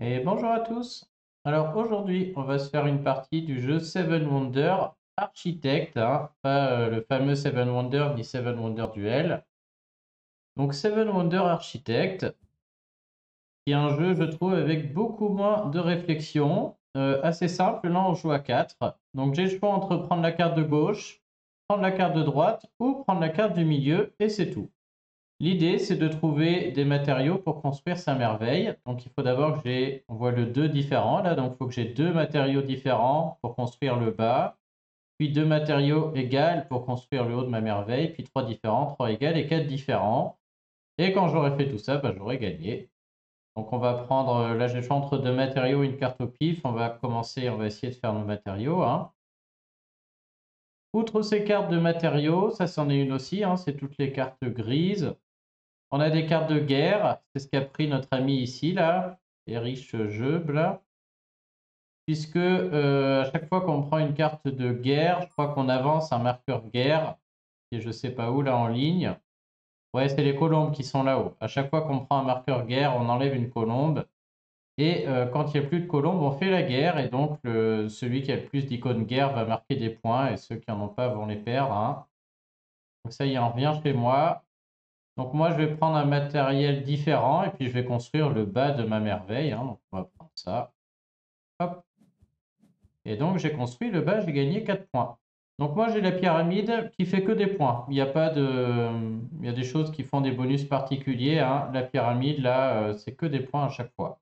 Et bonjour à tous. Alors aujourd'hui, on va se faire une partie du jeu Seven Wonders Architect, hein, pas le fameux Seven Wonders ni Seven Wonders Duel. Donc Seven Wonders Architect, qui est un jeu, je trouve, avec beaucoup moins de réflexion, assez simple. Là, on joue à 4. Donc j'ai le choix entre prendre la carte de gauche, prendre la carte de droite ou prendre la carte du milieu, et c'est tout. L'idée, c'est de trouver des matériaux pour construire sa merveille. Donc, il faut d'abord que j'ai, on voit le 2 différent là, donc il faut que j'ai deux matériaux différents pour construire le bas, puis deux matériaux égaux pour construire le haut de ma merveille, puis trois différents, trois égales et quatre différents. Et quand j'aurai fait tout ça, bah, j'aurai gagné. Donc, on va prendre, là j'ai le choix entre deux matériaux, une carte au pif. On va commencer, on va essayer de faire nos matériaux, hein. Outre ces cartes de matériaux, ça c'en est une aussi, hein, c'est toutes les cartes grises. On a des cartes de guerre, c'est ce qu'a pris notre ami ici, là, Erich Jeub, là. Puisque à chaque fois qu'on prend une carte de guerre, je crois qu'on avance un marqueur guerre, et je ne sais pas où, là, en ligne. Ouais, c'est les colombes qui sont là-haut. À chaque fois qu'on prend un marqueur guerre, on enlève une colombe. Et quand il n'y a plus de colombes, on fait la guerre. Et donc, celui qui a le plus d'icônes guerre va marquer des points, et ceux qui n'en ont pas vont les perdre, hein. Donc ça y est, on revient chez moi. Donc moi, je vais prendre un matériel différent et puis je vais construire le bas de ma merveille, hein. Donc on va prendre ça. Hop. Et donc j'ai construit le bas, j'ai gagné 4 points. Donc moi, j'ai la pyramide qui fait que des points. Il y a pas de... Il y a des choses qui font des bonus particuliers, hein. La pyramide, là, c'est que des points à chaque fois.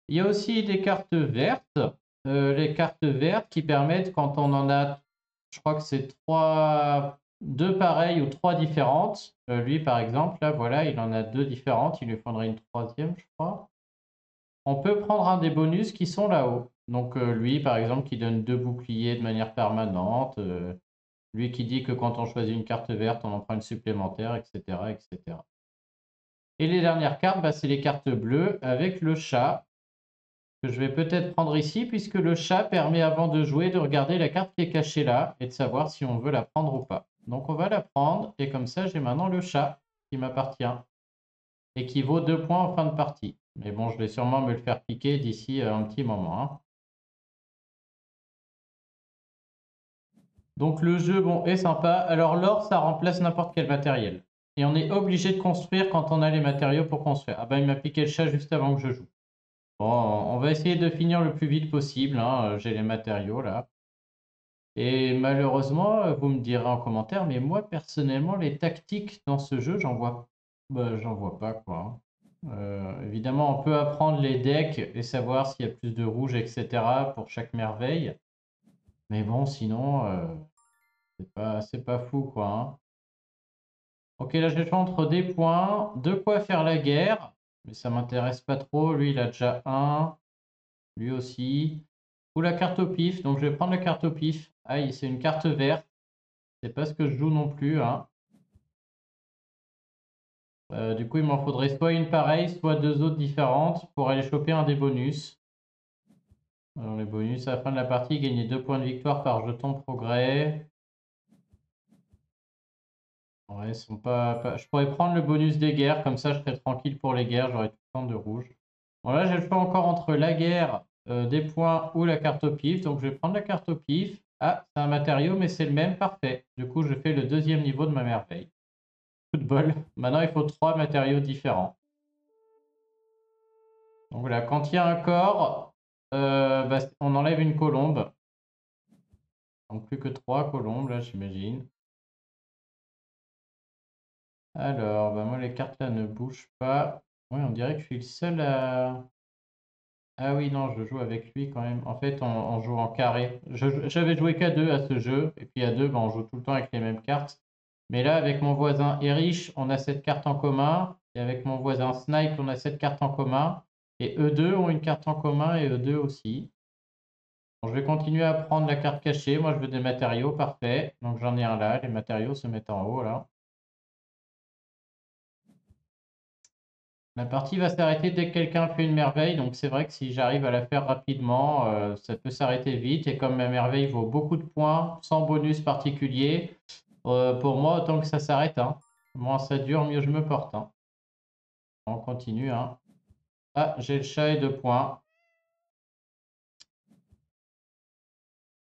Il y a aussi des cartes vertes. Les cartes vertes qui permettent, quand on en a, je crois que c'est deux pareilles ou trois différentes. Lui, par exemple, là, voilà, il en a deux différentes. Il lui faudrait une troisième, je crois. On peut prendre un des bonus qui sont là-haut. Donc, lui, par exemple, qui donne deux boucliers de manière permanente. Lui qui dit que quand on choisit une carte verte, on en prend une supplémentaire, etc., etc. Et les dernières cartes, bah, c'est les cartes bleues avec le chat, que je vais peut-être prendre ici, puisque le chat permet avant de jouer de regarder la carte qui est cachée là et de savoir si on veut la prendre ou pas. Donc on va la prendre et comme ça j'ai maintenant le chat qui m'appartient et qui vaut 2 points en fin de partie. Mais bon, je vais sûrement me le faire piquer d'ici un petit moment, hein. Donc le jeu, bon, est sympa. Alors l'or, ça remplace n'importe quel matériel. Et on est obligé de construire quand on a les matériaux pour construire. Ah ben il m'a piqué le chat juste avant que je joue. Bon, on va essayer de finir le plus vite possible, hein. J'ai les matériaux là. Et malheureusement, vous me direz en commentaire, mais moi personnellement, les tactiques dans ce jeu, j'en vois pas quoi, hein. Évidemment, on peut apprendre les decks et savoir s'il y a plus de rouge, etc. pour chaque merveille. Mais bon, sinon, c'est pas fou quoi, hein. Ok, là j'ai le choix entre des points, de quoi faire la guerre, mais ça m'intéresse pas trop. Lui, il a déjà un, lui aussi. Ou la carte au pif, donc je vais prendre la carte au pif. Aïe, c'est une carte verte. C'est pas ce que je joue non plus, hein. Du coup, il m'en faudrait soit une pareille, soit deux autres différentes pour aller choper un des bonus. Alors, les bonus, à la fin de la partie, gagner 2 points de victoire par jeton progrès. Ouais, ils sont je pourrais prendre le bonus des guerres, comme ça je serais tranquille pour les guerres, j'aurai tout le temps de rouge. Bon, là, j'ai le choix encore entre la guerre, des points ou la carte au pif. Donc, je vais prendre la carte au pif. Ah, c'est un matériau, mais c'est le même, parfait. Du coup, je fais le deuxième niveau de ma merveille. Coup de bol. Maintenant, il faut trois matériaux différents. Donc voilà, quand il y a un corps, bah, on enlève une colombe. Donc plus que trois colombes, là, j'imagine. Alors, bah, moi, les cartes là ne bougent pas. Oui, on dirait que je suis le seul à... Ah oui, non, je joue avec lui quand même. En fait, on joue en carré. J'avais joué qu'à deux à ce jeu. Et puis à deux, bah, on joue tout le temps avec les mêmes cartes. Mais là, avec mon voisin Erich, on a cette carte en commun. Et avec mon voisin Snipe, on a cette carte en commun. Et eux deux ont une carte en commun et eux deux aussi. Bon, je vais continuer à prendre la carte cachée. Moi, je veux des matériaux, parfait. Donc j'en ai un là. Les matériaux se mettent en haut là. La partie va s'arrêter dès que quelqu'un fait une merveille. Donc c'est vrai que si j'arrive à la faire rapidement, ça peut s'arrêter vite. Et comme ma merveille vaut beaucoup de points, sans bonus particulier, pour moi, autant que ça s'arrête, hein. Moins ça dure, mieux je me porte, hein. On continue, hein. Ah, j'ai le chat et 2 points.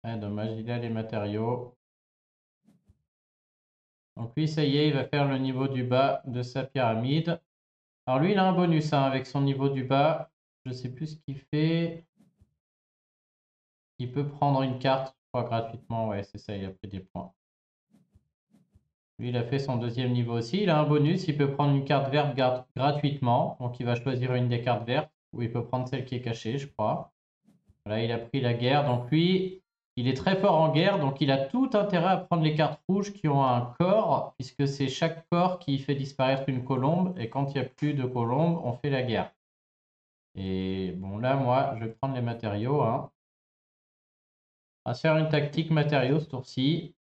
Ah, dommage, il a les matériaux. Donc lui, ça y est, il va faire le niveau du bas de sa pyramide. Alors lui, il a un bonus hein, avec son niveau du bas. Je sais plus ce qu'il fait. Il peut prendre une carte, je crois, gratuitement. Ouais, c'est ça, il a pris des points. Lui, il a fait son deuxième niveau aussi. Il a un bonus, il peut prendre une carte verte gratuitement. Donc il va choisir une des cartes vertes, ou il peut prendre celle qui est cachée, je crois. Voilà, il a pris la guerre. Donc lui, il est très fort en guerre, donc il a tout intérêt à prendre les cartes rouges qui ont un corps, puisque c'est chaque corps qui fait disparaître une colombe, et quand il n'y a plus de colombe, on fait la guerre. Et bon, là, moi, je vais prendre les matériaux. Hein. On va se faire une tactique matériaux ce tour-ci.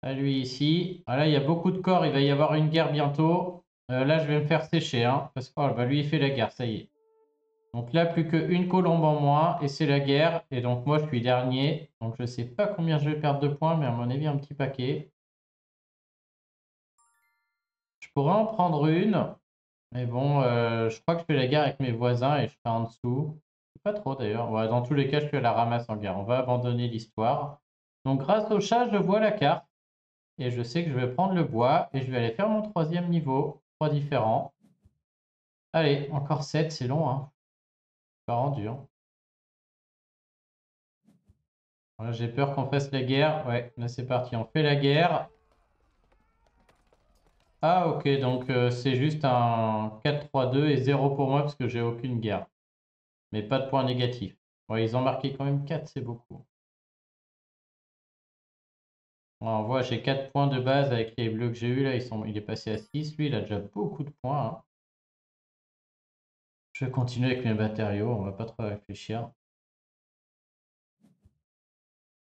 À lui ici. Voilà, il y a beaucoup de corps, il va y avoir une guerre bientôt. Là, je vais me faire sécher, hein, parce que oh, bah, lui, il fait la guerre, ça y est. Donc là, plus qu'une colombe en moins, et c'est la guerre. Et donc moi, je suis dernier. Donc je ne sais pas combien je vais perdre de points, mais à mon avis, un petit paquet. Je pourrais en prendre une. Mais bon, je crois que je fais la guerre avec mes voisins et je serai en dessous. Pas trop d'ailleurs. Ouais, dans tous les cas, je fais la ramasse en guerre. On va abandonner l'histoire. Donc grâce au chat, je vois la carte. Et je sais que je vais prendre le bois et je vais aller faire mon troisième niveau. 3 différents. Allez, encore 7, c'est long, hein. Pas rendu, hein. Voilà, j'ai peur qu'on fasse la guerre. Ouais, là c'est parti, on fait la guerre. Ah ok, donc c'est juste un 4-3-2 et 0 pour moi parce que j'ai aucune guerre. Mais pas de points négatifs. Ouais, ils ont marqué quand même 4, c'est beaucoup. Ouais, on voit, j'ai 4 points de base avec les bleus que j'ai eu là, il est passé à 6. Lui, il a déjà beaucoup de points. Hein. Je vais continuer avec mes matériaux, on va pas trop réfléchir.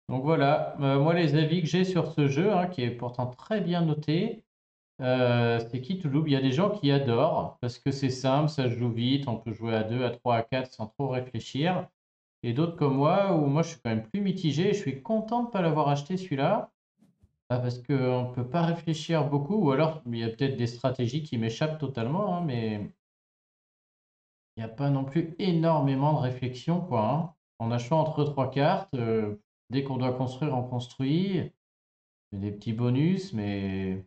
Donc voilà, moi les avis que j'ai sur ce jeu, hein, qui est pourtant très bien noté, c'est qui Toulouse? Il y a des gens qui adorent parce que c'est simple, ça se joue vite, on peut jouer à 2, à 3, à 4 sans trop réfléchir. Et d'autres comme moi, où moi je suis quand même plus mitigé, et je suis content de ne pas l'avoir acheté celui-là, parce qu'on ne peut pas réfléchir beaucoup, ou alors il y a peut-être des stratégies qui m'échappent totalement, hein, mais il n'y a pas non plus énormément de réflexion, quoi. Hein. En achetant entre 3 cartes, dès qu'on doit construire, on construit. Des petits bonus, mais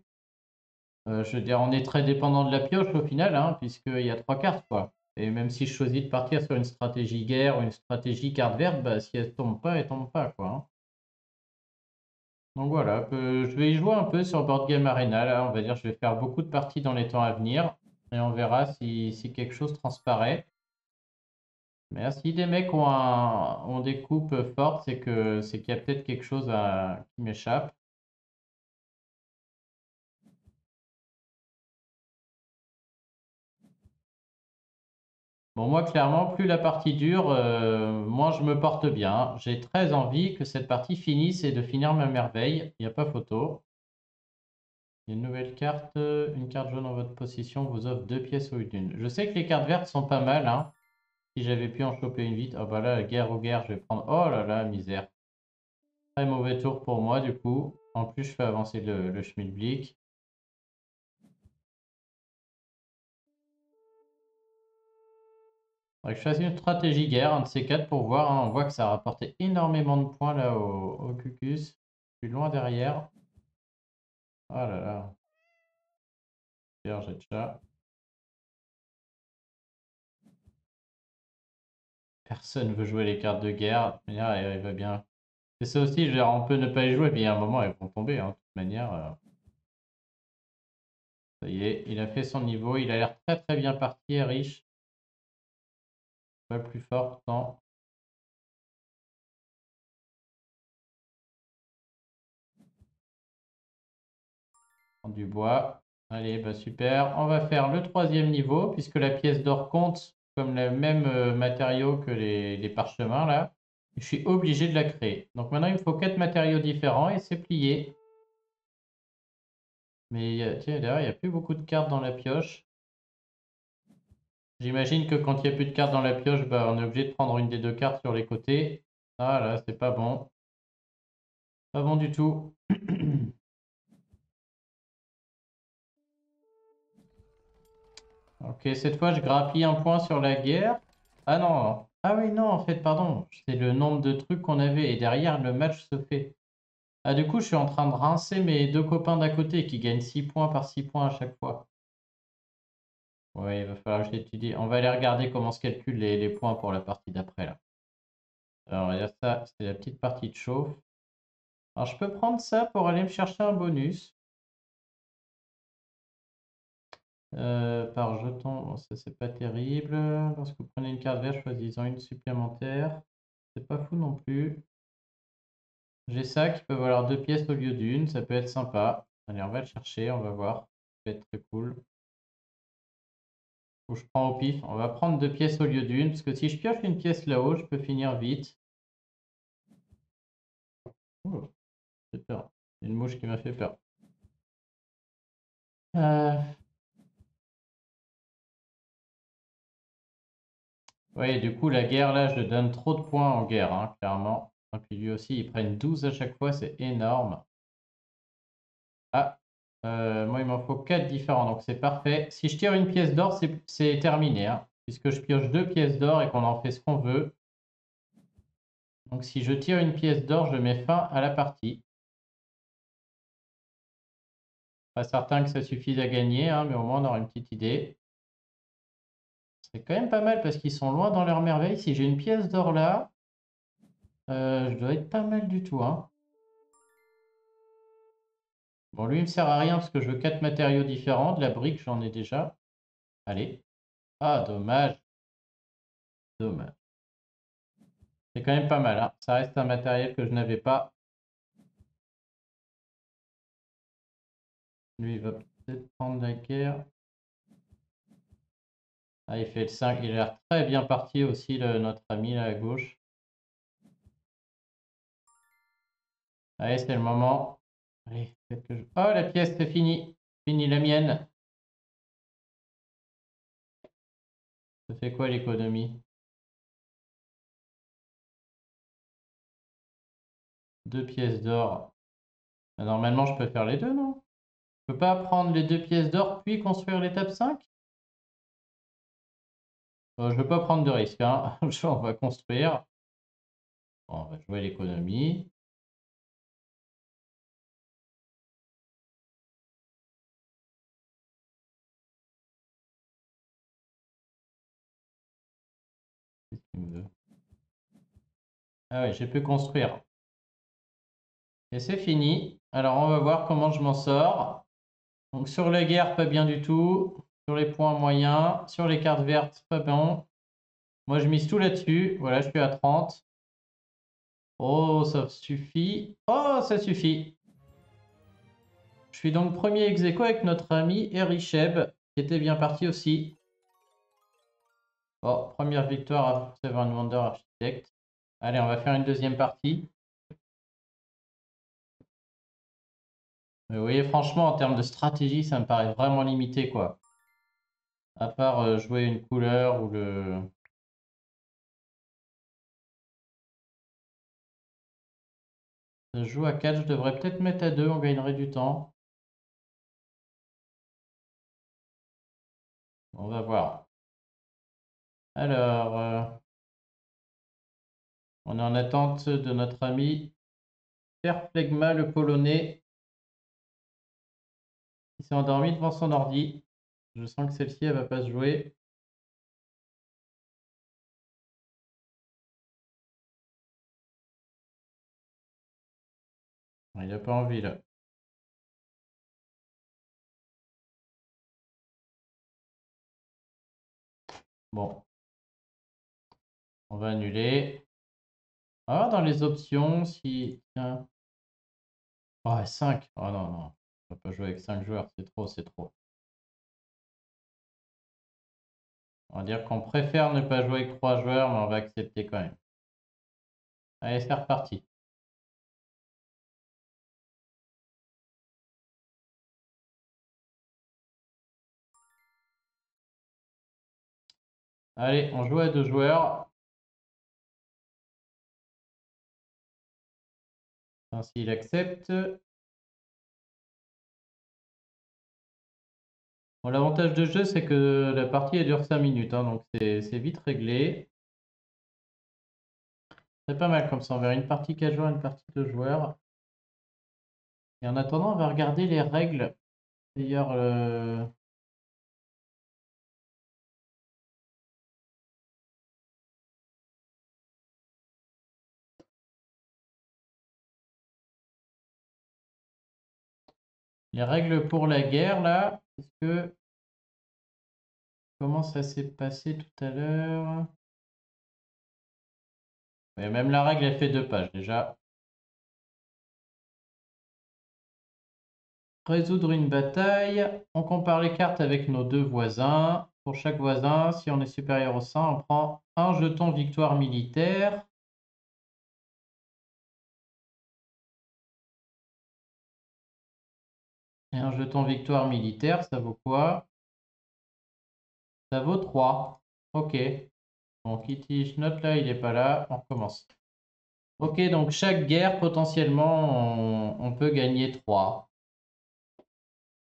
je veux dire, on est très dépendant de la pioche au final, hein, puisqu'il y a 3 cartes, quoi. Et même si je choisis de partir sur une stratégie guerre ou une stratégie carte verte, bah, si elle tombe pas, elle tombe pas, quoi. Hein. Donc voilà, je vais y jouer un peu sur Board Game Arena, là, on va dire, je vais faire beaucoup de parties dans les temps à venir, et on verra si quelque chose transparaît. Mais si des mecs ont des coupes fortes, c'est qu'il y a peut-être quelque chose qui m'échappe. Bon, moi, clairement, plus la partie dure, moins je me porte bien. J'ai très envie que cette partie finisse et de finir ma merveille. Il n'y a pas photo. Il y a une nouvelle carte. Une carte jaune en votre possession vous offre 2 pièces au lieu d'une. Je sais que les cartes vertes sont pas mal. Hein. Si j'avais pu en choper une vite. Oh bah là, guerre aux guerres, je vais prendre. Oh là là, misère. Très mauvais tour pour moi, du coup. En plus, je fais avancer le Schmidblick. Je choisis une stratégie guerre, un de ces 4 pour voir. Hein. On voit que ça a rapporté énormément de points là au Cucus. Je suis loin derrière. Oh là là. J'ai de chat. Personne veut jouer les cartes de guerre. De toute manière, elle va bien. C'est ça aussi, je veux dire, on peut ne pas y jouer, puis à un moment, elles vont tomber. Hein. De toute manière, ça y est, il a fait son niveau. Il a l'air très très bien parti, riche. Pas le plus fort pourtant. Prendre du bois. Allez, bah super. On va faire le troisième niveau, puisque la pièce d'or compte comme le même matériau que les parchemins là. Je suis obligé de la créer. Donc maintenant, il me faut 4 matériaux différents et c'est plié. Mais tiens, d'ailleurs, il n'y a plus beaucoup de cartes dans la pioche. J'imagine que quand il n'y a plus de cartes dans la pioche, bah, on est obligé de prendre une des 2 cartes sur les côtés. Ah là, c'est pas bon. Pas bon du tout. Ok, cette fois, je grappille un point sur la guerre. Ah non. Ah oui, non, en fait, pardon. C'est le nombre de trucs qu'on avait. Et derrière, le match se fait. Ah, du coup, je suis en train de rincer mes deux copains d'à côté qui gagnent 6 points par 6 points à chaque fois. Ouais, il va falloir que je l'étudie. On va aller regarder comment se calculent les points pour la partie d'après, là. Alors, on va dire ça, c'est la petite partie de chauffe. Alors, je peux prendre ça pour aller me chercher un bonus. Par jeton, bon, ça c'est pas terrible. Lorsque vous prenez une carte verte, choisissez-en une supplémentaire. C'est pas fou non plus. J'ai ça qui peut valoir 2 pièces au lieu d'une, ça peut être sympa. Allez, on va le chercher, on va voir. Ça peut être très cool. Ou je prends au pif, on va prendre 2 pièces au lieu d'une, parce que si je pioche une pièce là-haut, je peux finir vite. Oh, j'ai peur. Une mouche qui m'a fait peur. Euh, Oui, du coup, la guerre, là, je donne trop de points en guerre, hein, clairement. Et puis lui aussi, ils prennent 12 à chaque fois, c'est énorme. Ah, moi, il m'en faut 4 différents, donc c'est parfait. Si je tire une pièce d'or, c'est terminé, hein, puisque je pioche 2 pièces d'or et qu'on en fait ce qu'on veut. Donc si je tire une pièce d'or, je mets fin à la partie. Pas certain que ça suffise à gagner, hein, mais au moins on aura une petite idée. C'est quand même pas mal parce qu'ils sont loin dans leur merveille. Si j'ai une pièce d'or là, je dois être pas mal du tout, hein. Bon, lui, il me sert à rien parce que je veux 4 matériaux différents. De la brique, j'en ai déjà. Allez. Ah, dommage. Dommage. C'est quand même pas mal, hein. Ça reste un matériel que je n'avais pas. Lui, il va peut-être prendre la guerre. Ah, il fait le 5. Il a l'air très bien parti aussi, notre ami là à gauche. Allez, c'est le moment. Allez, peut-être que je... Oh, la pièce, c'est fini. Fini la mienne. Ça fait quoi l'économie? 2 pièces d'or. Ah, normalement, je peux faire les deux, non? Je peux pas prendre les 2 pièces d'or puis construire l'étape 5? Je veux pas prendre de risque, hein. On va construire. Bon, on va jouer l'économie. Qu'est-ce qu'il me veut? Ah oui, j'ai pu construire. Et c'est fini. Alors, on va voir comment je m'en sors. Donc, sur la guerre, pas bien du tout. Sur les points moyens. Sur les cartes vertes, pas bon. Moi, je mise tout là-dessus. Voilà, je suis à 30. Oh, ça suffit. Oh, ça suffit. Je suis donc premier ex aequo avec notre ami Ericheb, qui était bien parti aussi. Bon, première victoire à Seven Wonder Architect. Allez, on va faire une deuxième partie. Mais vous voyez, franchement, en termes de stratégie, ça me paraît vraiment limité, quoi. À part jouer une couleur ou le... Je joue à 4, je devrais peut-être mettre à 2, on gagnerait du temps. On va voir. Alors, on est en attente de notre ami Perflegma, le Polonais, qui s'est endormi devant son ordi. Je sens que celle-ci, elle va pas se jouer. Il n'a pas envie, là. Bon, on va annuler. On va voir dans les options si... Tiens. Oh, 5. Oh non, non. On va pas jouer avec 5 joueurs, c'est trop, c'est trop. On va dire qu'on préfère ne pas jouer avec 3 joueurs, mais on va accepter quand même. Allez, c'est reparti. Allez, on joue à 2 joueurs. Enfin, s'il accepte. Bon, l'avantage de jeu, c'est que la partie elle dure 5 minutes, hein, donc c'est vite réglé. C'est pas mal comme ça, on verra une partie 4 joueurs, une partie 2 joueurs. Et en attendant, on va regarder les règles. D'ailleurs, les règles pour la guerre, là, comment ça s'est passé tout à l'heure? Ouais, même la règle, elle fait 2 pages déjà. Résoudre une bataille. On compare les cartes avec nos 2 voisins. Pour chaque voisin, si on est supérieur au 100, on prend un jeton victoire militaire. Et un jeton victoire militaire, ça vaut quoi? Ça vaut 3. Ok. Bon, Kitty Schnott, là, il n'est pas là. On recommence. Ok, donc chaque guerre, potentiellement, on peut gagner 3.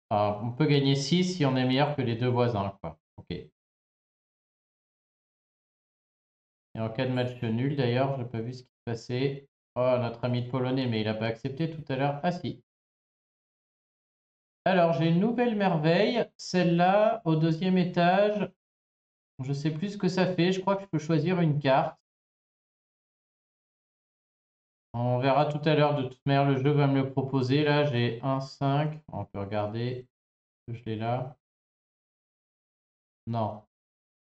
Enfin, on peut gagner 6 si on est meilleur que les 2 voisins, quoi. Ok. Et en cas de match nul, d'ailleurs, je n'ai pas vu ce qui se passait. Oh, notre ami de polonais, mais il n'a pas accepté tout à l'heure. Ah si. Alors, j'ai une nouvelle merveille. Celle-là, au 2e étage. Je ne sais plus ce que ça fait. Je crois que je peux choisir une carte. On verra tout à l'heure. De toute manière, le jeu va me le proposer. Là, j'ai 1, 5. On peut regarder. Je l'ai là. Non.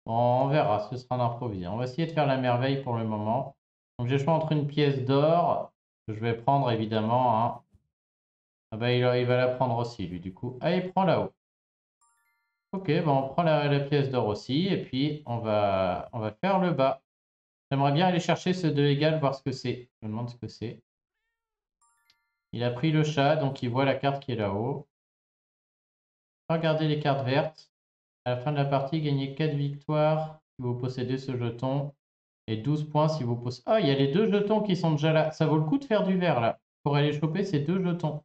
Bon, on verra. Ce sera un improvisé. On va essayer de faire la merveille pour le moment. Donc, j'ai le choix entre une pièce d'or, que je vais prendre évidemment, hein. Ah bah, il va la prendre aussi, lui, du coup. Ah, il prend là-haut. Ok, bon, on prend la pièce d'or aussi. Et puis, on va faire le bas. J'aimerais bien aller chercher ce 2 égal, voir ce que c'est. Je me demande ce que c'est. Il a pris le chat, donc il voit la carte qui est là-haut. Regardez les cartes vertes. À la fin de la partie, gagnez 4 victoires si vous possédez ce jeton. Et 12 points si vous possédez... Ah, il y a les 2 jetons qui sont déjà là. Ça vaut le coup de faire du vert, là. Pour aller choper ces 2 jetons.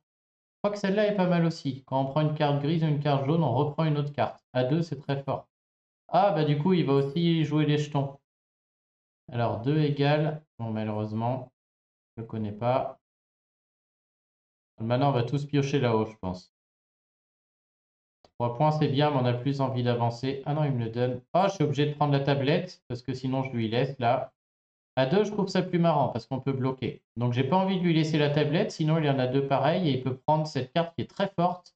Je crois que celle-là est pas mal aussi. Quand on prend une carte grise ou une carte jaune, on reprend une autre carte. À 2, c'est très fort. Ah, bah du coup, il va aussi jouer les jetons. Alors, 2 égales. Bon, malheureusement, je ne connais pas. Maintenant, on va tous piocher là-haut, je pense. 3 points, c'est bien, mais on a plus envie d'avancer. Ah non, il me le donne. Oh, je suis obligé de prendre la tablette, parce que sinon, je lui laisse là. À 2, je trouve ça plus marrant, parce qu'on peut bloquer. Donc, j'ai pas envie de lui laisser la tablette, sinon il y en a 2 pareilles, et il peut prendre cette carte qui est très forte,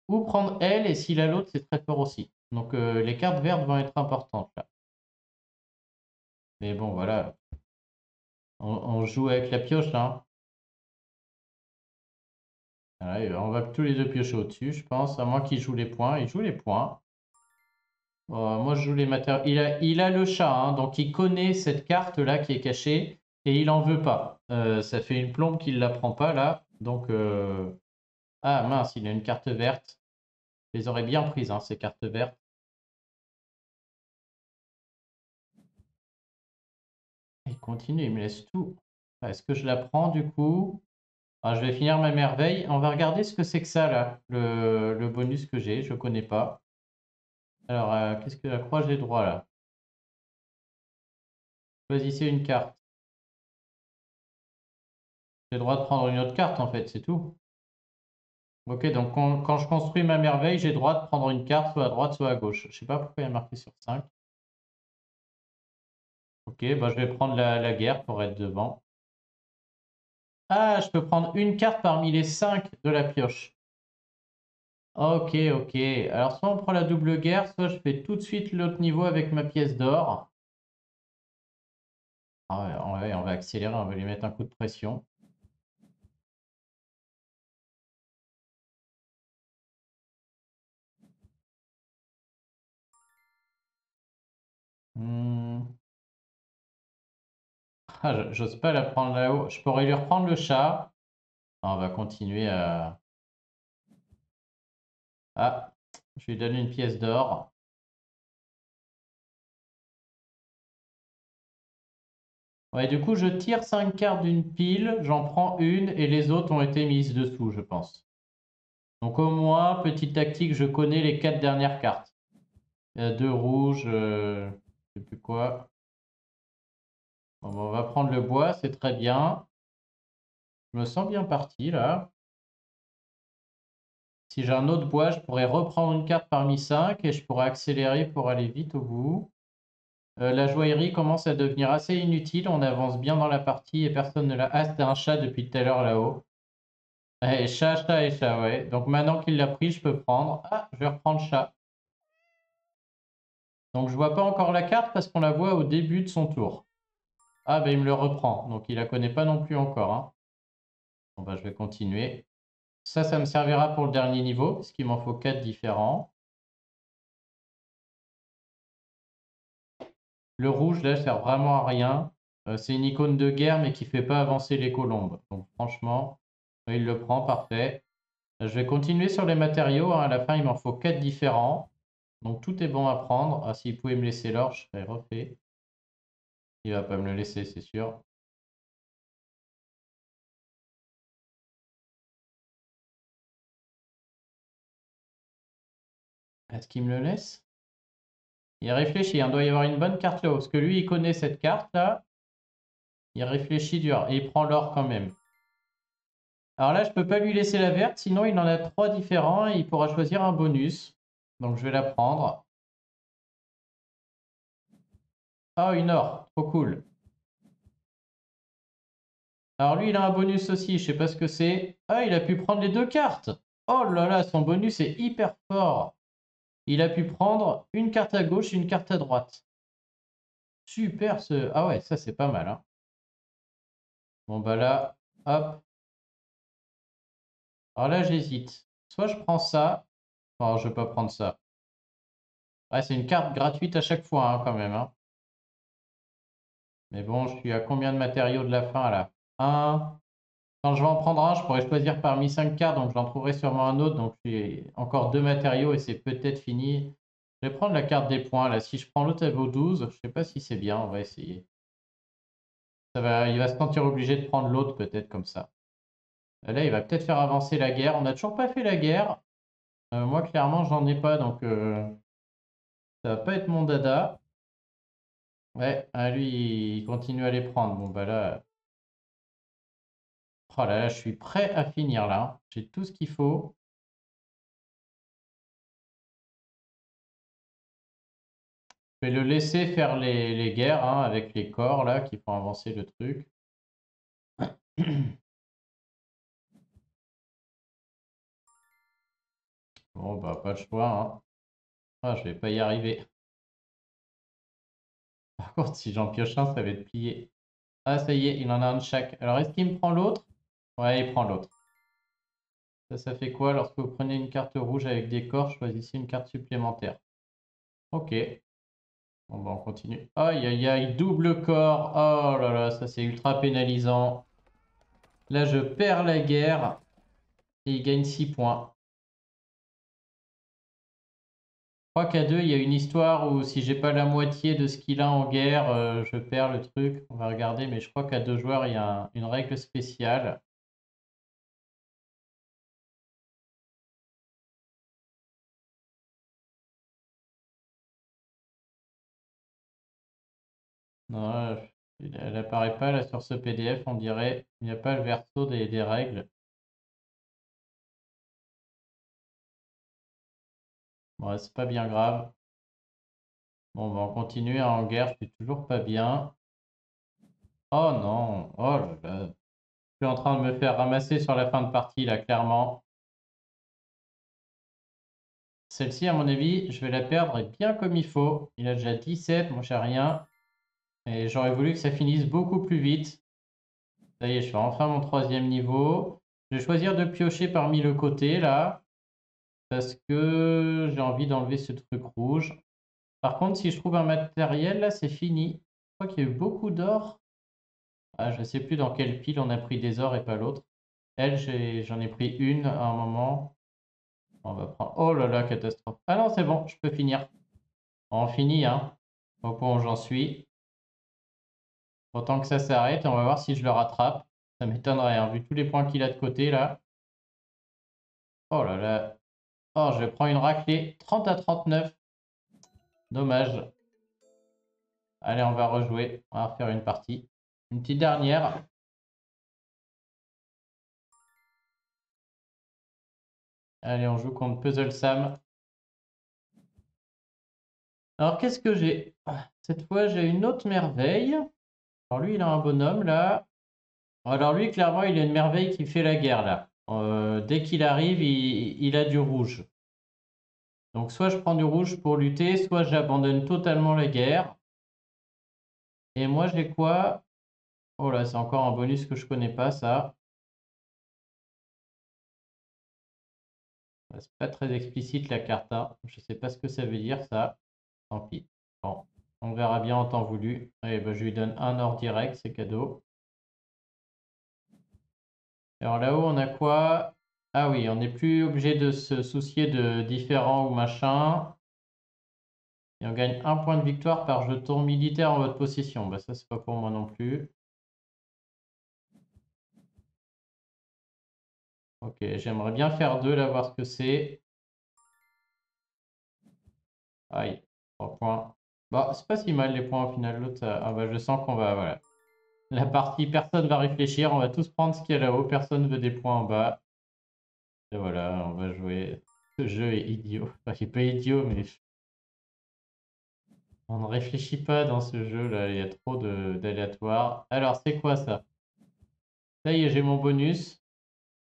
ou prendre elle, et s'il a l'autre, c'est très fort aussi. Donc, les cartes vertes vont être importantes là. Mais bon, voilà. On joue avec la pioche, là. Voilà, on va tous les deux piocher au-dessus, je pense. À moins qu'il joue les points. Il joue les points. Moi, je joue les matériaux. Il a le chat, hein, donc il connaît cette carte-là qui est cachée et il en veut pas. Ça fait une plombe qu'il ne la prend pas là. Donc, ah mince, il a une carte verte. Je les aurais bien prises, hein, ces cartes vertes. Il continue, il me laisse tout. Ah, est-ce que je la prends du coup? Ah, je vais finir ma merveille. On va regarder ce que c'est que ça là, le bonus que j'ai. Je ne connais pas. Alors, qu'est-ce que la croix j'ai droit là? Choisissez une carte. J'ai le droit de prendre une autre carte en fait, c'est tout. Ok, donc quand je construis ma merveille, j'ai le droit de prendre une carte soit à droite, soit à gauche. Je sais pas pourquoi il y a marqué sur 5. Ok, bah je vais prendre la guerre pour être devant. Ah, je peux prendre une carte parmi les 5 de la pioche. Ok, ok. Alors soit on prend la double guerre, soit je fais tout de suite l'autre niveau avec ma pièce d'or. Ah ouais, on va accélérer, on va lui mettre un coup de pression. Hmm. Ah, j'ose pas la prendre là-haut. Je pourrais lui reprendre le chat. Ah, on va continuer à... Ah, je lui donne une pièce d'or. Ouais, du coup, je tire 5 cartes d'une pile, j'en prends une et les autres ont été mises dessous, je pense. Donc au moins, petite tactique, je connais les 4 dernières cartes. Il y a 2 rouges, je sais plus quoi. Bon, on va prendre le bois, c'est très bien. Je me sens bien parti là. Si j'ai un autre bois, je pourrais reprendre une carte parmi 5 et je pourrais accélérer pour aller vite au bout. La joaillerie commence à devenir assez inutile. On avance bien dans la partie et personne ne l'a. Ah, c'était un chat depuis tout à l'heure là-haut. Et chat, chat et chat, ouais. Donc maintenant qu'il l'a pris, je peux prendre. Ah, je vais reprendre chat. Donc je vois pas encore la carte parce qu'on la voit au début de son tour. Ah, ben il me le reprend. Donc il la connaît pas non plus encore, hein. Bon, bah, je vais continuer. Ça me servira pour le dernier niveau, parce qu'il m'en faut 4 différents. Le rouge, là, sert vraiment à rien. C'est une icône de guerre, mais qui fait pas avancer les colombes. Donc franchement, il le prend, parfait. Je vais continuer sur les matériaux, hein. À la fin, il m'en faut 4 différents. Donc tout est bon à prendre. Ah, s'il pouvait me laisser l'or, je serais refait. Il va pas me le laisser, c'est sûr. Est-ce qu'il me le laisse? Il réfléchit, il doit y avoir une bonne carte là-haut. Parce que lui, il connaît cette carte-là. Il réfléchit dur. Et il prend l'or quand même. Alors là, je peux pas lui laisser la verte, sinon il en a 3 différents et il pourra choisir un bonus. Donc je vais la prendre. Ah, une or. Trop cool. Alors lui, il a un bonus aussi. Je sais pas ce que c'est. Ah, il a pu prendre les 2 cartes. Oh là là, son bonus est hyper fort. Il a pu prendre une carte à gauche et une carte à droite. Super ce... Ah ouais, ça c'est pas mal, hein. Bon bah là, hop. Alors là, j'hésite. Soit je prends ça. Enfin, je vais pas prendre ça. Ouais, c'est une carte gratuite à chaque fois, hein, quand même, hein. Mais bon, je suis à combien de matériaux de la fin là? Un. Quand je vais en prendre un, je pourrais choisir parmi 5 cartes, donc j'en trouverai sûrement un autre. Donc j'ai encore 2 matériaux et c'est peut-être fini. Je vais prendre la carte des points là. Si je prends l'autre, elle vaut 12. Je sais pas si c'est bien, on va essayer. Il va se sentir obligé de prendre l'autre peut-être comme ça. Là, il va peut-être faire avancer la guerre. On n'a toujours pas fait la guerre. Moi, clairement, j'en ai pas, donc ça va pas être mon dada. Ouais, ah, lui, il continue à les prendre. Bon, bah là, oh là là, je suis prêt à finir là. J'ai tout ce qu'il faut. Je vais le laisser faire les guerres, hein, avec les corps là qui font avancer le truc. Bon, bah, pas le choix, hein. Ah, je vais pas y arriver. Par contre, si j'en pioche un, ça va être plié. Ah, ça y est, il en a un de chaque. Alors, est-ce qu'il me prend l'autre? Ouais, il prend l'autre. Ça fait quoi? Lorsque vous prenez une carte rouge avec des corps, choisissez une carte supplémentaire. Ok. Bon, bah, on continue. Aïe, aïe, aïe, double corps. Oh là là, ça c'est ultra pénalisant. Là, je perds la guerre et il gagne 6 points. Je crois qu'à 2, il y a une histoire où si j'ai pas la moitié de ce qu'il a en guerre, je perds le truc. On va regarder, mais je crois qu'à 2 joueurs, il y a une règle spéciale. Non, elle apparaît pas là sur ce PDF, on dirait. Il n'y a pas le verso des règles. Bon, c'est pas bien grave. Bon, on va continuer en guerre, je suis toujours pas bien. Oh non, oh là là. Je suis en train de me faire ramasser sur la fin de partie là, clairement. Celle-ci, à mon avis, je vais la perdre et bien comme il faut. Il a déjà 17, moi j'ai rien. Et j'aurais voulu que ça finisse beaucoup plus vite. Ça y est, je fais enfin mon 3e niveau. Je vais choisir de piocher parmi le côté là. Parce que j'ai envie d'enlever ce truc rouge. Par contre, si je trouve un matériel, là, c'est fini. Je crois qu'il y a eu beaucoup d'or. Ah, je ne sais plus dans quelle pile on a pris des ors et pas l'autre. Elle, j'en ai pris une à un moment. On va prendre... Oh là là, catastrophe. Ah non, c'est bon, je peux finir. On finit, hein. Au point où j'en suis. Autant que ça s'arrête, on va voir si je le rattrape. Ça m'étonnerait, hein, vu tous les points qu'il a de côté, là. Oh là là. Oh, je prends une raclée. 30 à 39. Dommage. Allez, on va rejouer. On va refaire une partie. Une petite dernière. Allez, on joue contre Puzzle Sam. Alors, qu'est-ce que j'ai? Cette fois, j'ai une autre merveille. Alors, lui, il a un bonhomme, là. Alors, lui, clairement, il a une merveille qui fait la guerre, là. Dès qu'il arrive, il a du rouge. Donc, soit je prends du rouge pour lutter, soit j'abandonne totalement la guerre. Et moi, j'ai quoi? Oh là, c'est encore un bonus que je connais pas, ça. C'est pas très explicite, la carte, hein. Je sais pas ce que ça veut dire, ça. Tant pis. Bon, on verra bien en temps voulu. Allez, bah, je lui donne un or direct, c'est cadeau. Alors là-haut, on a quoi? Ah oui, on n'est plus obligé de se soucier de différents ou machin. Et on gagne un point de victoire par jeton militaire en votre possession. Bah ça, c'est pas pour moi non plus. Ok, j'aimerais bien faire deux, là, voir ce que c'est. Aïe, 3 points. Bah, c'est pas si mal les points au final. L'autre, ah bah, je sens qu'on va... Voilà. La partie, personne va réfléchir. On va tous prendre ce qu'il y a là-haut. Personne veut des points en bas. Et voilà, on va jouer. Ce jeu est idiot. Enfin, il est pas idiot, mais on ne réfléchit pas dans ce jeu-là. Il y a trop d'aléatoires. Alors, c'est quoi ça? Ça y est, j'ai mon bonus.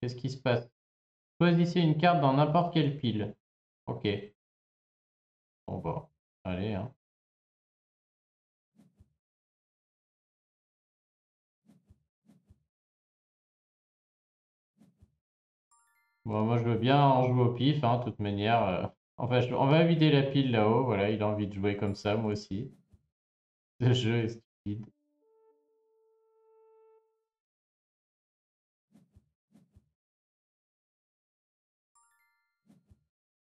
Qu'est-ce qui se passe? Choisissez une carte dans n'importe quelle pile. Ok. Bon, bah, allez, hein. Bon, moi, je veux bien en jouer au pif, hein, de toute manière. Enfin, on va vider la pile là-haut. Voilà, il a envie de jouer comme ça, moi aussi. Ce jeu est stupide.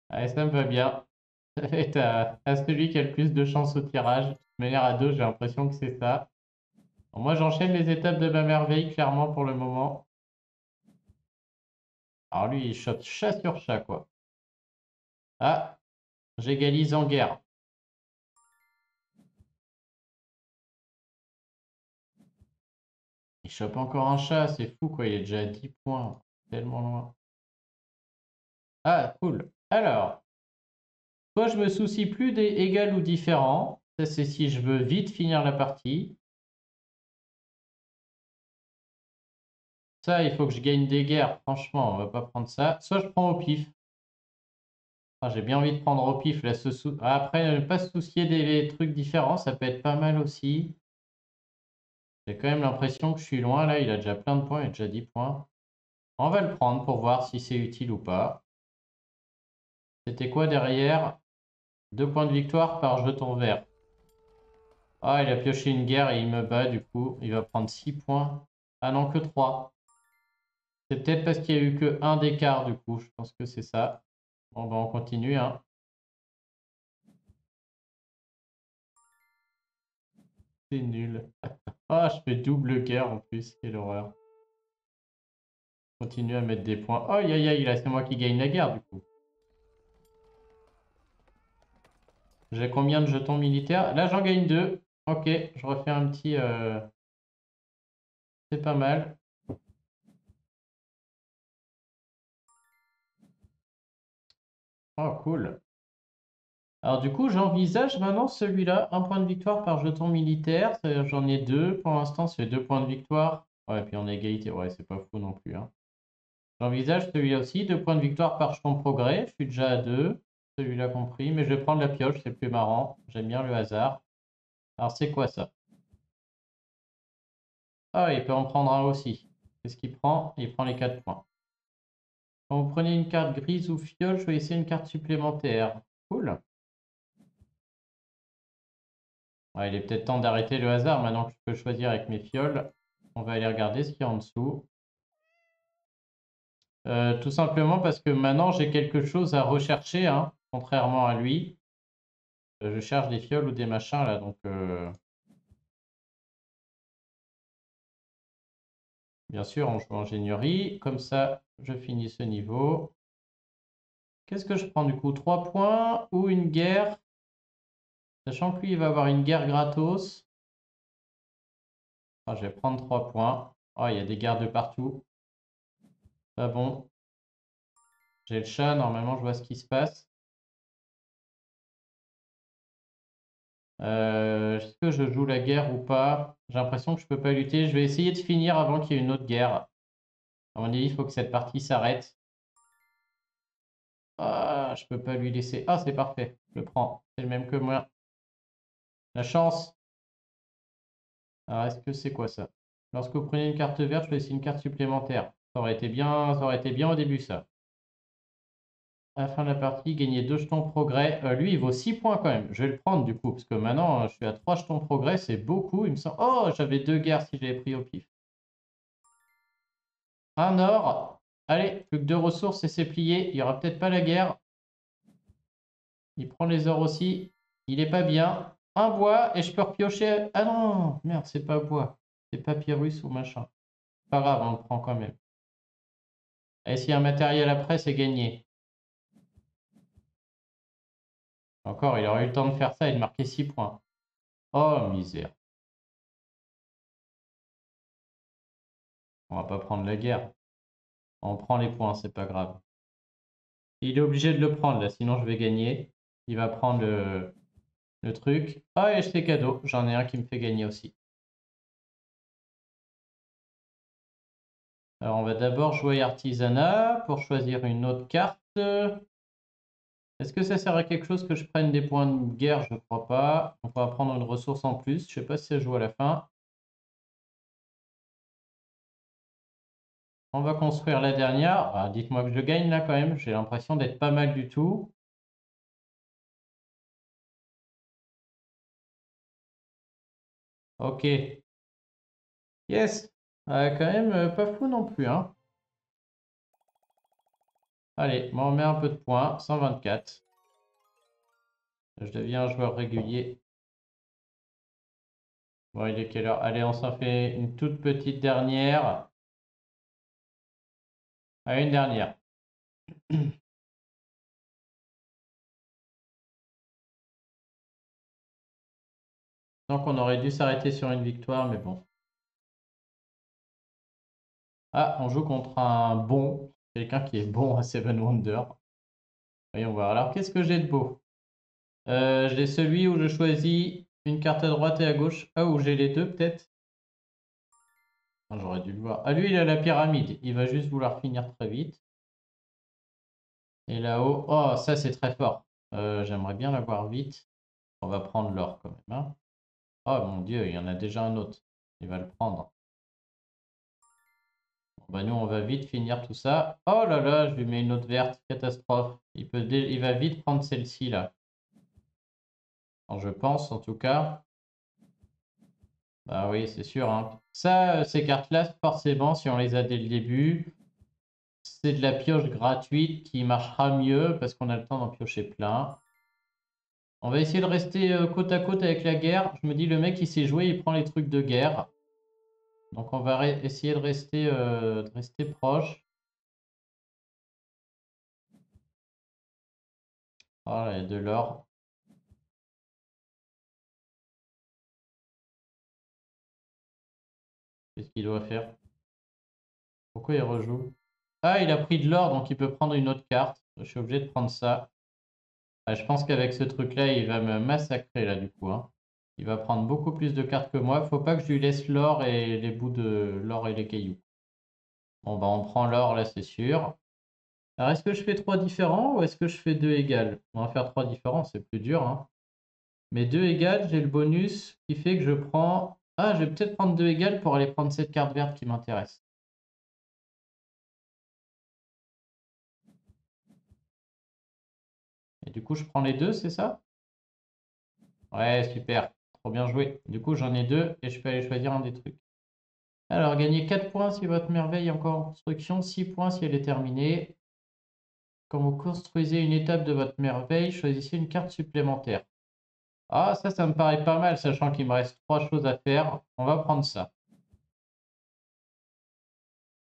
Allez, ça me va bien. Ça va être à celui qui a le plus de chance au tirage. De toute manière, à deux, j'ai l'impression que c'est ça. Bon, moi, j'enchaîne les étapes de ma merveille, clairement, pour le moment. Alors lui, il shot chat sur chat, quoi. Ah, j'égalise en guerre. Il chope encore un chat, c'est fou, quoi. Il est déjà à 10 points. Tellement loin. Ah, cool. Alors, soit je me soucie plus des égal ou différents. Ça, c'est si je veux vite finir la partie. Ça, il faut que je gagne des guerres. Franchement, on va pas prendre ça. Soit je prends au pif. Ah, j'ai bien envie de prendre au pif. Là, après, ne pas se soucier des trucs différents, ça peut être pas mal aussi. J'ai quand même l'impression que je suis loin. Là, il a déjà plein de points. Il a déjà 10 points. On va le prendre pour voir si c'est utile ou pas. C'était quoi derrière? 2 points de victoire par jeton vert. Ah, il a pioché une guerre et il me bat du coup. Il va prendre 6 points. Ah non, que 3. C'est peut-être parce qu'il n'y a eu que un d'écart du coup. Je pense que c'est ça. Bon, ben on continue, hein. C'est nul. Ah, je fais double guerre en plus. Quelle horreur. Continue à mettre des points. Oh, aïe, aïe, aïe, là, c'est moi qui gagne la guerre du coup. J'ai combien de jetons militaires? Là, j'en gagne 2. Ok, je refais un petit... C'est pas mal. Oh, cool. Alors du coup, j'envisage maintenant celui-là, un point de victoire par jeton militaire. J'en ai deux pour l'instant, c'est 2 points de victoire. Ouais, puis on a égalité, ouais, c'est pas fou non plus, hein. J'envisage celui-là aussi, 2 points de victoire par jeton progrès. Je suis déjà à 2, celui-là compris, mais je vais prendre la pioche, c'est plus marrant. J'aime bien le hasard. Alors c'est quoi ça? Ah, il peut en prendre un aussi. Qu'est-ce qu'il prend? Il prend les 4 points. Quand vous prenez une carte grise ou fiole, choisissez une carte supplémentaire. Cool. Ouais, il est peut-être temps d'arrêter le hasard maintenant que je peux choisir avec mes fioles. On va aller regarder ce qu'il y a en dessous. Tout simplement parce que maintenant j'ai quelque chose à rechercher, hein, contrairement à lui. Je cherche des fioles ou des machins là, donc bien sûr on joue en ingénierie. Comme ça, je finis ce niveau. Qu'est-ce que je prends du coup? 3 points ou une guerre? Sachant que lui, il va avoir une guerre gratos. Ah, je vais prendre 3 points. Oh, il y a des guerres de partout. Pas bon. J'ai le chat, normalement, je vois ce qui se passe. Est-ce que je joue la guerre ou pas? J'ai l'impression que je peux pas lutter. Je vais essayer de finir avant qu'il y ait une autre guerre. À mon avis, il faut que cette partie s'arrête. Ah, je peux pas lui laisser. Ah, c'est parfait. Je le prends. C'est le même que moi. La chance. Alors, est-ce que c'est quoi ça? Lorsque vous prenez une carte verte, choisissez une carte supplémentaire. Ça aurait été bien au début, ça. À la fin de la partie, gagnez 2 jetons progrès. Lui, il vaut 6 points quand même. Je vais le prendre du coup, parce que maintenant, je suis à 3 jetons progrès. C'est beaucoup, il me semble. Oh, j'avais 2 guerres si j'avais pris au pif. Un or. Allez, plus que 2 ressources et c'est plié. Il n'y aura peut-être pas la guerre. Il prend les ors aussi. Il est pas bien. Un bois et je peux repiocher. Ah non, merde, c'est pas bois. C'est papyrus ou machin. Pas grave, on le prend quand même. Et s'il y a un matériel après, c'est gagné. Encore, il aurait eu le temps de faire ça et de marquer 6 points. Oh, misère. On va pas prendre la guerre. On prend les points, c'est pas grave. Il est obligé de le prendre là, sinon je vais gagner. Il va prendre le truc. Ah, et c'est cadeau. J'en ai un qui me fait gagner aussi. Alors, on va d'abord jouer artisanat pour choisir une autre carte. Est-ce que ça sert à quelque chose que je prenne des points de guerre? Je ne crois pas. On va prendre une ressource en plus. Je ne sais pas si ça joue à la fin. On va construire la dernière. Ah, dites-moi que je gagne là quand même. J'ai l'impression d'être pas mal du tout. Ok. Yes. Quand même pas fou non plus, hein. Allez, on met un peu de points. 124. Je deviens un joueur régulier. Bon, il est quelle heure? Allez, on s'en fait une toute petite dernière. Ah, une dernière. Donc on aurait dû s'arrêter sur une victoire, mais bon. Ah, on joue contre un bon. Quelqu'un qui est bon à Seven Wonders. Voyons voir. Alors, qu'est-ce que j'ai de beau? J'ai celui où je choisis une carte à droite et à gauche. Ah, où j'ai les deux, peut-être. Ah, j'aurais dû le voir. Ah, lui, il a la pyramide. Il va juste vouloir finir très vite. Et là-haut, oh, ça, c'est très fort. J'aimerais bien l'avoir vite. On va prendre l'or quand même, hein. Oh mon Dieu, il y en a déjà un autre. Il va le prendre. Bon, bah, nous, on va vite finir tout ça. Oh là là, je lui mets une autre verte. Catastrophe. Il va vite prendre celle-ci, là. Alors, je pense, en tout cas. Bah oui, c'est sûr, hein. Ça, ces cartes-là, forcément, si on les a dès le début, c'est de la pioche gratuite qui marchera mieux parce qu'on a le temps d'en piocher plein. On va essayer de rester côte à côte avec la guerre. Je me dis, le mec, il sait jouer, il prend les trucs de guerre. Donc on va essayer de rester proche. Oh, il y a de l'or. Qu'est-ce qu'il doit faire? Pourquoi il rejoue? Ah, il a pris de l'or, donc il peut prendre une autre carte. Je suis obligé de prendre ça. Ah, je pense qu'avec ce truc-là, il va me massacrer là du coup, hein. Il va prendre beaucoup plus de cartes que moi. Faut pas que je lui laisse l'or et les bouts de l'or et les cailloux. Bon, bah on prend l'or là, c'est sûr. Alors, est-ce que je fais 3 différents ou est-ce que je fais 2 égales? On va faire 3 différents, c'est plus dur, hein. Mais 2 égales, j'ai le bonus qui fait que je prends... Ah, je vais peut-être prendre 2 égales pour aller prendre cette carte verte qui m'intéresse. Et du coup, je prends les deux, c'est ça? Ouais, super. Trop bien joué. Du coup, j'en ai 2 et je peux aller choisir un des trucs. Alors, gagnez 4 points si votre merveille est encore en construction, 6 points si elle est terminée. Quand vous construisez une étape de votre merveille, choisissez une carte supplémentaire. Ah, ça me paraît pas mal, sachant qu'il me reste 3 choses à faire. On va prendre ça.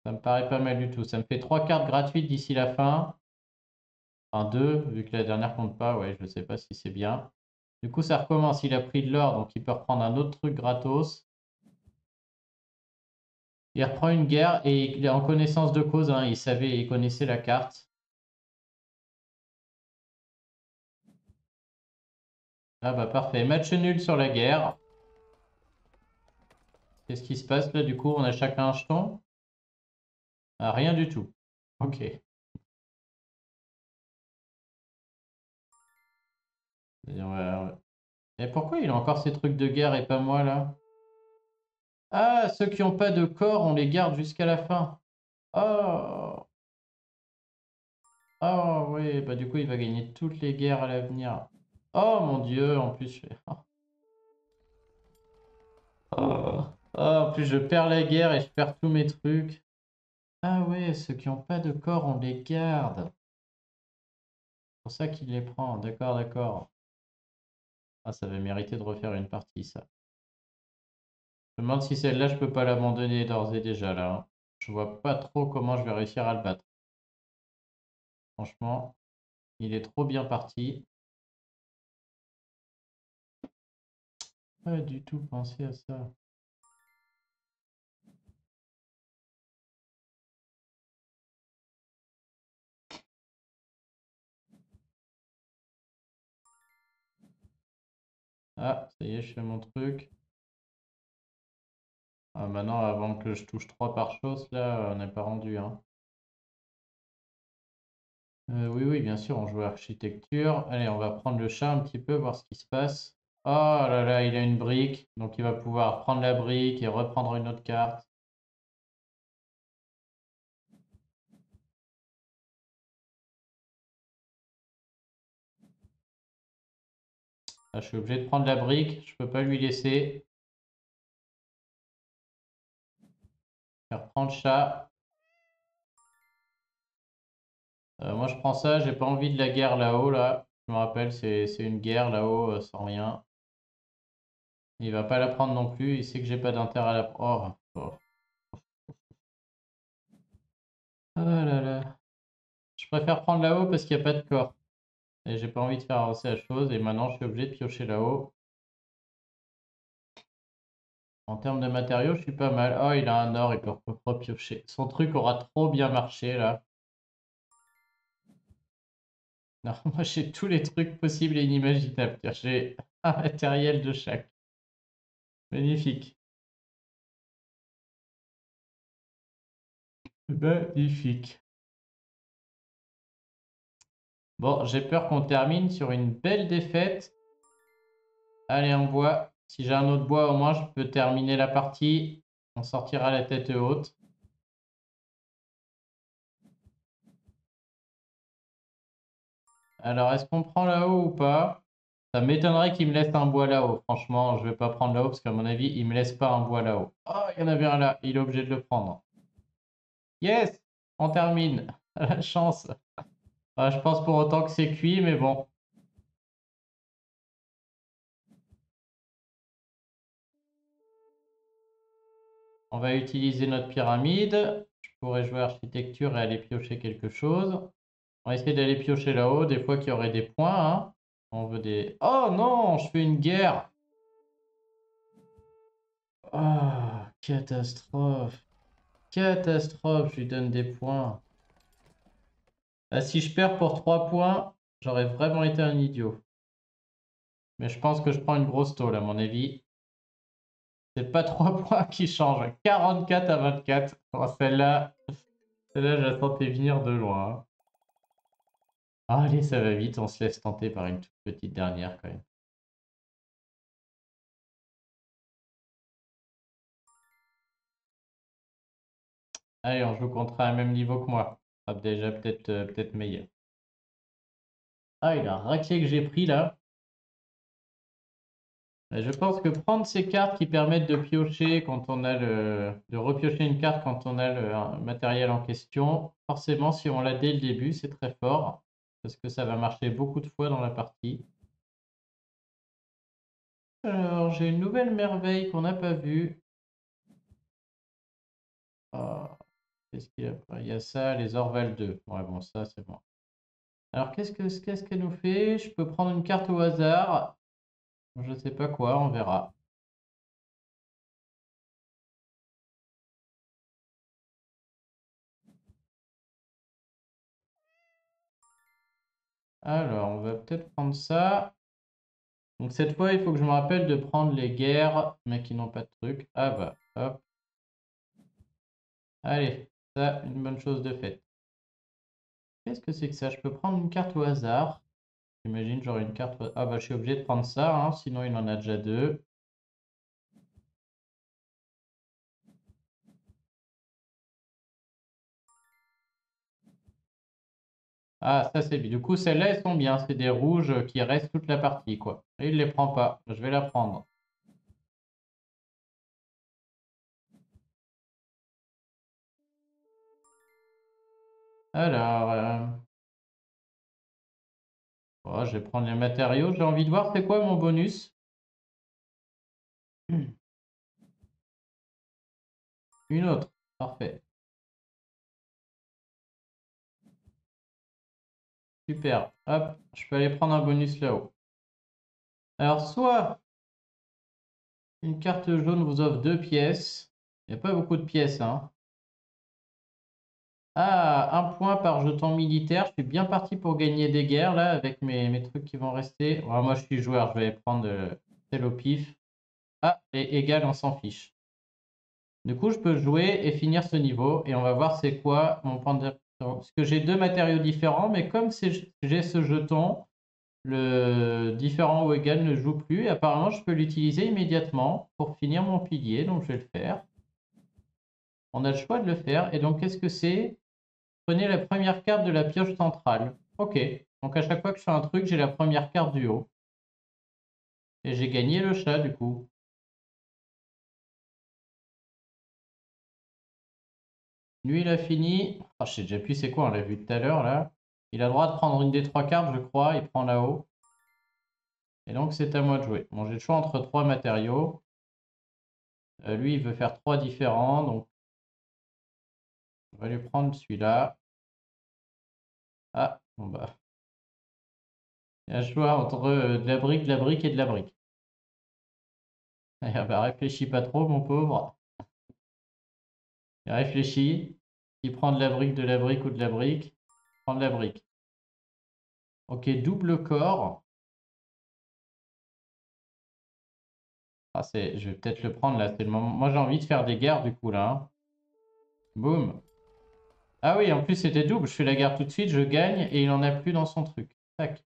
Ça me paraît pas mal du tout. Ça me fait 3 cartes gratuites d'ici la fin. Enfin 2, vu que la dernière compte pas. Ouais, je sais pas si c'est bien. Du coup, ça recommence. Il a pris de l'or, donc il peut reprendre un autre truc gratos. Il reprend une guerre et il est en connaissance de cause. Hein, il connaissait la carte. Ah bah parfait. Match nul sur la guerre. Qu'est-ce qui se passe là du coup? On a chacun un jeton? Ah, rien du tout. Ok. Et pourquoi il a encore ces trucs de guerre et pas moi là? Ah, ceux qui n'ont pas de corps, on les garde jusqu'à la fin. Oh, oh oui, bah du coup il va gagner toutes les guerres à l'avenir. Oh mon Dieu, en plus Oh. Oh, en plus je perds la guerre et je perds tous mes trucs. Ah ouais, ceux qui n'ont pas de corps, on les garde. C'est pour ça qu'il les prend. D'accord, d'accord. Ah, ça va mériter de refaire une partie, ça. Je me demande si celle-là, je peux pas l'abandonner d'ores et déjà, là. Hein. Je vois pas trop comment je vais réussir à le battre. Franchement, il est trop bien parti. Pas du tout pensé à ça. Ah, ça y est, je fais mon truc. Ah, maintenant, avant que je touche 3 par chose, là, on n'est pas rendu. Hein. Oui, oui, bien sûr, on joue à architecture. Allez, on va prendre le chat un petit peu, voir ce qui se passe. Oh là là, il a une brique, donc il va pouvoir prendre la brique et reprendre une autre carte. Là, je suis obligé de prendre la brique, je peux pas lui laisser. Faire prendre le chat. Moi, je prends ça, j'ai pas envie de la guerre là-haut, là. Je me rappelle, c'est une guerre là-haut, sans rien. Il va pas la prendre non plus, il sait que j'ai pas d'intérêt à la prendre. Oh, oh là là. Je préfère prendre là-haut parce qu'il n'y a pas de corps. Et j'ai pas envie de faire avancer la chose. Et maintenant, je suis obligé de piocher là-haut. En termes de matériaux, je suis pas mal. Oh, il a un or, il peut repiocher. Son truc aura trop bien marché, là. Non, moi, j'ai tous les trucs possibles et inimaginables. J'ai un matériel de chaque. Magnifique. Magnifique. Bon, j'ai peur qu'on termine sur une belle défaite. Allez, on boit. Si j'ai un autre bois, au moins, je peux terminer la partie. On sortira la tête haute. Alors, est-ce qu'on prend là-haut ou pas? Ça m'étonnerait qu'il me laisse un bois là-haut. Franchement, je vais pas prendre là-haut parce qu'à mon avis, il me laisse pas un bois là-haut. Oh, il y en avait un là. Il est obligé de le prendre. Yes! On termine. La chance. Ah, je pense pour autant que c'est cuit, mais bon. On va utiliser notre pyramide. Je pourrais jouer architecture et aller piocher quelque chose. On va essayer d'aller piocher là-haut. Des fois qu'il y aurait des points. Hein. On veut des... Oh non! Je fais une guerre! Ah, catastrophe! Catastrophe! Je lui donne des points. Ah, si je perds pour 3 points, j'aurais vraiment été un idiot. Mais je pense que je prends une grosse tôle, à mon avis. C'est pas 3 points qui changent. 44 à 24. Bon, celle-là, je la sentais venir de loin. Hein. Ah, allez, ça va vite. On se laisse tenter par une toute petite dernière quand même. Allez, on joue contre un même niveau que moi. Ça sera déjà peut-être meilleur. Ah, il a raclé que j'ai pris là. Je pense que prendre ces cartes qui permettent de piocher quand on a de repiocher une carte quand on a le matériel en question, forcément, si on l'a dès le début, c'est très fort parce que ça va marcher beaucoup de fois dans la partie. Alors, j'ai une nouvelle merveille qu'on n'a pas vue. Ah, qu'est-ce qu'il y a après? Il y a ça, les Orval 2. Ouais, bon, ça, c'est bon. Alors, qu'est-ce qu'elle nous fait? Je peux prendre une carte au hasard. Je sais pas quoi, on verra. Alors, on va peut-être prendre ça. Donc cette fois, il faut que je me rappelle de prendre les guerres, mais qui n'ont pas de truc. Ah bah, hop. Allez, ça, une bonne chose de faite. Qu'est-ce que c'est que ça? Je peux prendre une carte au hasard. J'imagine j'aurai une carte. Ah bah, je suis obligé de prendre ça, hein, sinon il en a déjà deux. Ah, ça c'est bien. Du coup, celles-là, elles sont bien. C'est des rouges qui restent toute la partie, quoi. Et il les prend pas. Je vais la prendre. Alors, oh, je vais prendre les matériaux. J'ai envie de voir c'est quoi mon bonus. Une autre. Parfait. Super. Hop, je peux aller prendre un bonus là-haut. Alors, soit une carte jaune vous offre 2 pièces. Il n'y a pas beaucoup de pièces, hein. Ah, 1 point par jeton militaire. Je suis bien parti pour gagner des guerres, là, avec mes trucs qui vont rester. Ouais, moi, je suis joueur. Je vais prendre celle au pif. Ah, et égal, on s'en fiche. Du coup, je peux jouer et finir ce niveau. Et on va voir c'est quoi mon point de... Parce que j'ai deux matériaux différents, mais comme j'ai ce jeton, le différent ou égal ne joue plus. Et apparemment, je peux l'utiliser immédiatement pour finir mon pilier. Donc, je vais le faire. On a le choix de le faire. Et donc, qu'est-ce que c'est? Prenez la première carte de la pioche centrale. Ok. Donc, à chaque fois que je fais un truc, j'ai la première carte du haut. Et j'ai gagné le chat, du coup. Lui, il a fini. Ah, je sais déjà plus c'est quoi, on l'a vu tout à l'heure, là. Il a le droit de prendre une des 3 cartes, je crois. Il prend là-haut. Et donc, c'est à moi de jouer. Bon, j'ai le choix entre 3 matériaux. Lui, il veut faire 3 différents. Donc, on va lui prendre celui-là. Ah, bon bah. Il y a le choix entre de la brique et de la brique. Ah bah, réfléchis pas trop, mon pauvre. Il réfléchit. Il prend de la brique ou de la brique. Prend de la brique. Ok, double corps. Ah, je vais peut-être le prendre là, c'est le moment. Moi, j'ai envie de faire des guerres du coup là, hein. Boum. Ah oui, en plus c'était double. Je fais la guerre tout de suite, je gagne et il en a plus dans son truc. Tac.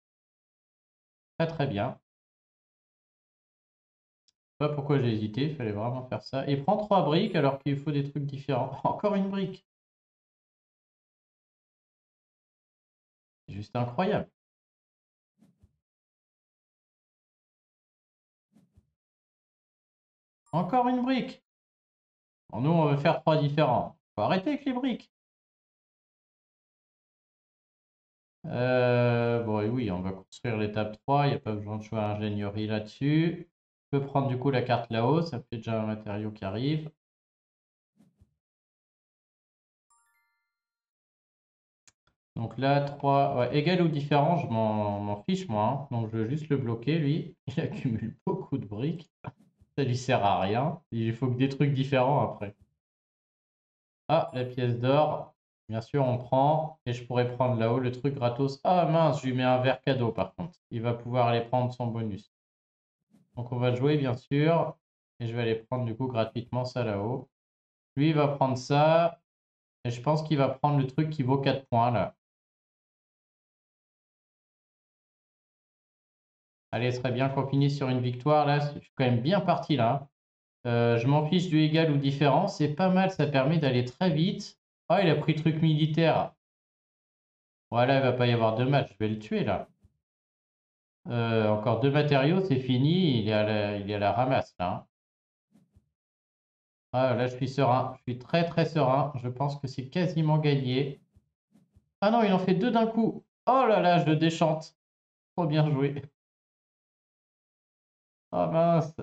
Très très bien. Je sais pas pourquoi j'ai hésité, il fallait vraiment faire ça. Il prend 3 briques alors qu'il faut des trucs différents. Encore une brique. C'est juste incroyable. Encore une brique. Bon, nous, on veut faire 3 différents. Faut arrêter avec les briques. Bon, et oui, on va construire l'étape 3. Il n'y a pas besoin de choix ingénierie là-dessus. Je peux prendre du coup la carte là-haut. Ça fait déjà un matériau qui arrive. Donc là, 3, ouais, égal ou différent, je m'en fiche moi, hein. Donc je veux juste le bloquer, lui. Il accumule beaucoup de briques. Ça lui sert à rien. Il faut que des trucs différents après. Ah, la pièce d'or. Bien sûr, on prend. Et je pourrais prendre là-haut le truc gratos. Ah mince, je lui mets un verre cadeau par contre. Il va pouvoir aller prendre son bonus. Donc on va jouer bien sûr. Et je vais aller prendre du coup gratuitement ça là-haut. Lui, il va prendre ça. Et je pense qu'il va prendre le truc qui vaut 4 points là. Allez, ce serait bien qu'on finisse sur une victoire là. Je suis quand même bien parti là. Je m'en fiche du égal ou différent. C'est pas mal, ça permet d'aller très vite. Ah, il a pris truc militaire. Voilà, il va pas y avoir de match. Je vais le tuer là. Encore 2 matériaux, c'est fini. Il est à la ramasse là, hein. Ah, là, je suis serein. Je suis très très serein. Je pense que c'est quasiment gagné. Ah non, il en fait 2 d'un coup. Oh là là, je le déchante. Trop bien joué. Ah mince.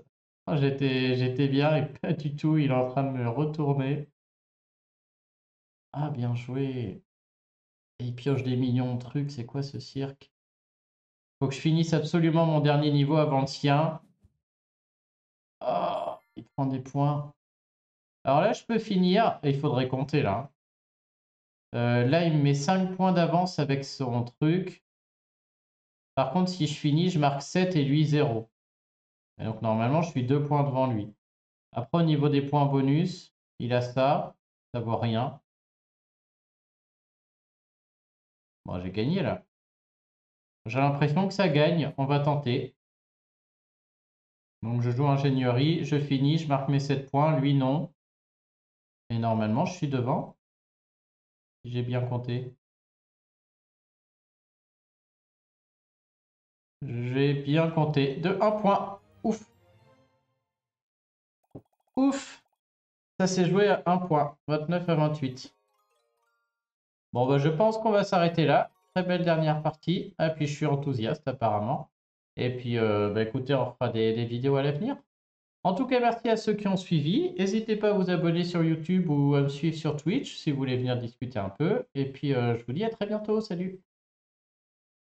Ah, j'étais bien et pas du tout. Il est en train de me retourner. Ah, bien joué. Et il pioche des millions de trucs. C'est quoi ce cirque? Faut que je finisse absolument mon dernier niveau avant le sien. Oh, il prend des points. Alors là, je peux finir. Et il faudrait compter là. Là, il me met 5 points d'avance avec son truc. Par contre, si je finis, je marque 7 et lui 0. Et donc, normalement, je suis 2 points devant lui. Après, au niveau des points bonus, il a ça. Ça vaut rien. Bon, j'ai gagné là. J'ai l'impression que ça gagne. On va tenter. Donc, je joue ingénierie. Je finis. Je marque mes 7 points. Lui, non. Et normalement, je suis devant. Si j'ai bien compté. J'ai bien compté. De 1 point. Ouf. Ouf. Ça s'est joué à 1 point. 29 à 28. Bon, bah, je pense qu'on va s'arrêter là. Très belle dernière partie. Et puis, je suis enthousiaste apparemment. Et puis, bah, écoutez, on fera des vidéos à l'avenir. En tout cas, merci à ceux qui ont suivi. N'hésitez pas à vous abonner sur YouTube ou à me suivre sur Twitch si vous voulez venir discuter un peu. Et puis, je vous dis à très bientôt. Salut!